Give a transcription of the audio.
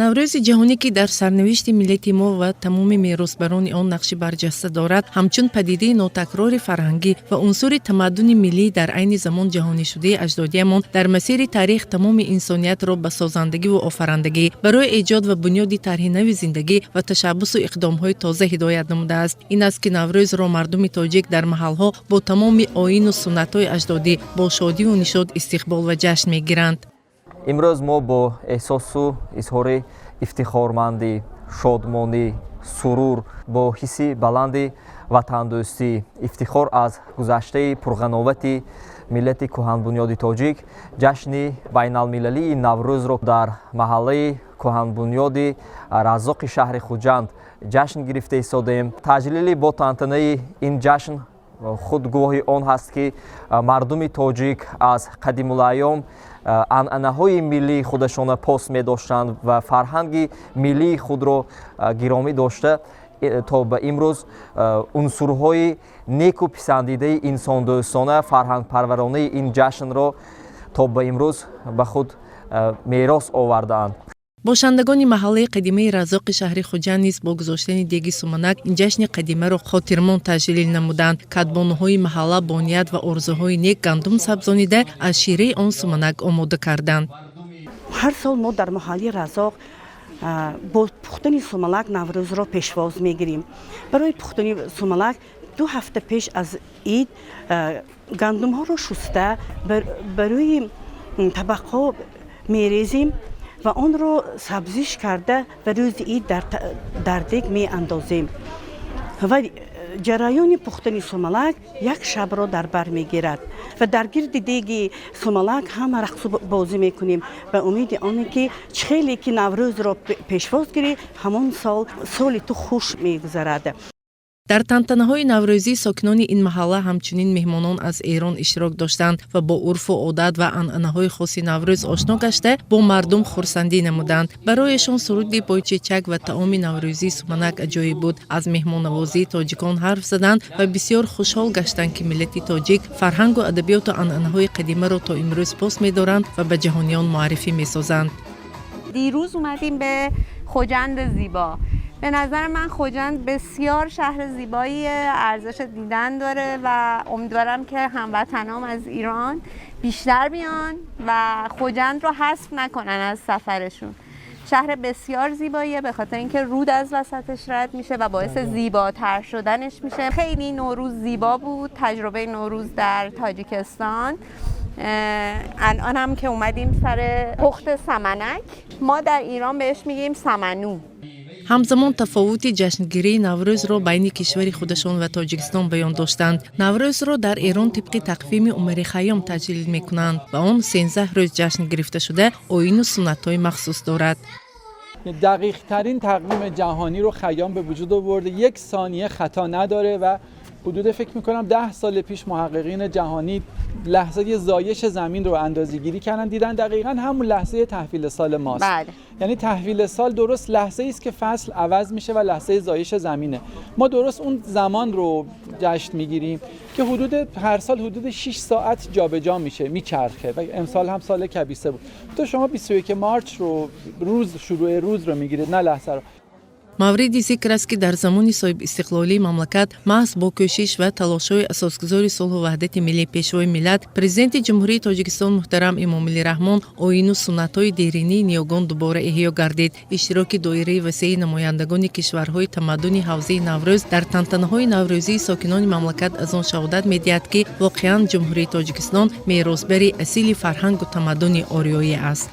наврӯзи ҷаҳонӣ ки дар сарнавишти миллати мо ва тамоми меросбарони он нақши барҷаста дорад, ҳамчун падидаи нотакрори фарҳангӣ ва унсури тамаддуни миллӣ дар айни замон ҷаҳонишудаи аҷдодиямон дар масири таърих тамоми инсониятро ба созандагиву офарандагӣ, барои эҷод ва бунёди тарҳи нави зиндагӣ ва ташаббусу иқдомҳои тоза ҳидоят намудааст. Ин аст ки наврӯзро мардуми тоҷик дар маҳалҳо бо тамоми оину суннатҳои аҷдодӣ бо шодиву нишод истиқбол ва ҷашн мегиранд. имрӯз мо бо эҳсосу изҳори ифтихормандӣ, шодмонӣ, сурур, бо ҳисси баланди ватандӯстӣ, ифтихор аз гузаштаи пурғановати миллати кӯҳанбунёди тоҷик, ҷашни байналмилалии Наврӯзро дар маҳаллаи кӯҳанбунёди Раззоқи шаҳри Хуҷанд ҷашн гирифта истодем. Таҷлили бо тантанаи ин ҷашн худ гувоҳи он ҳаст, ки мардуми тоҷик аз қадимулайём анъанаҳои миллии худашона пос медоштанд ва фарҳанги миллии худро гиромӣ дошта то ба имрӯз унсурҳои неку писандидаи инсондӯстона фарҳангпарваронаи ин ҷашнро то ба имрӯз ба худ мерос овардаанд. бошандагони маҳаллаи қадимаи Раззоқи шаҳри Хуҷанд низ бо гузоштани деги суманак ин ҷашни қадимаро хотирмон таҷлил намуданд. Кадбонуҳои маҳалла бо ният ва орзуҳои нек гандум сабзонида аз шираи он суманак омода карданд. ҳар сол мо дар маҳаллаи Раззоқ бо пухтани сумалак Наврӯзро пешвоз мегирем. барои пухтани сумалак 2 ҳафта пеш аз ид гандумҳоро шуста ба рӯи табақҳо мерезем ва онро сабзиш карда ва рӯзи ид дар дег меандозем. ва ҷараёни пухтани сумалак 1 шабро дар бар мегирад ва дар гирди деги сумалак ҳама рақсу бозӣ мекунем ба умиди оне ки чихеле ки Наврӯзро пешвоз гирӣ ҳамон сол соли ту хуш мегузарад. дар тантанаҳои наврӯзӣ сокинони ин маҳалла ҳамчунин меҳмонон аз Эрон иштирок доштанд ва бо урфу одат ва анъанаҳои хоси Наврӯз ошно гашта бо мардум хурсандӣ намуданд. барояшон суруди бойчечак ва таоми наврӯзии суманак аҷоиб буд. аз меҳмоннавозии тоҷикон ҳарф заданд ва бисёр хушҳол гаштанд ки миллати тоҷик фарҳангу адабиёту анъанаҳои қадимаро то имрӯз пос медоранд ва ба ҷаҳониён муаррифӣ месозанд. دیروز اومدیم به خوجند زیبا. به نظر من خوجند بسیار شهر زیبایی، ارزش دیدن داره و امیدوارم که هموطنام از ایران بیشتر بیان و خوجند رو حذف نکنن از سفرشون. شهر بسیار زیباییه به خاطر اینکه رود از وسطش رد میشه و باعث زیباتر شدنش میشه. خیلی نوروز زیبا بود، تجربه نوروز در تاجیکستان. الان هم که اومدیم سر پخت سمنک، ما در ایران بهش میگیم سمنو. ҳамзамон тафовути ҷашнгирии Наврӯзро байни кишвари худашон ва Тоҷикистон баён доштанд. Наврӯзро дар Эрон тибқи тақвими Умари Хайём таҷлил мекунанд ва он 13 рӯз ҷашн гирифта шуда оину суннатҳои махсус дорад. دقیق ترین تقویم جهانی رو خیام به وجود آورده، 1 ثانیه خطا نداره و حدود فکر میکنم 10 سال پیش محققین جهانی لحظه زایش زمین رو اندازه‌گیری کردن، دیدن دقیقاً همون لحظه تحویل سال ماست. بله. یعنی تحویل سال درست لحظه است که فصل عوض میشه و لحظه زایش زمینه. ما درست اون زمان رو جشن میگیریم که هر سال حدود 6 ساعت جابجا میشه، میچرخه و امسال هم سال کبیسه بود. تو شما 21 مارچ رو شروع روز رو میگیرید، نه لحظه رو. мавриди зикр аст ки дар замони соҳибистиқлолии мамлакат маҳз бо кӯшиш ва талошҳои асосгузори сулҳу ваҳдати миллӣ пешвои миллат президенти ҷумҳурии Тоҷикистон муҳтарам Эмомалӣ Раҳмон оину суннатҳои деринии ниёгон дубора эҳё гардид. иштироки доираи васеи намояндагони кишварҳои тамаддуни ҳавзаи Наврӯз дар тантанаҳои наврӯзии сокинони мамлакат аз он шаҳодат медиҳад ки воқеан ҷумҳурии Тоҷикистон меросбари асили фарҳангу тамаддуни ориёӣ аст.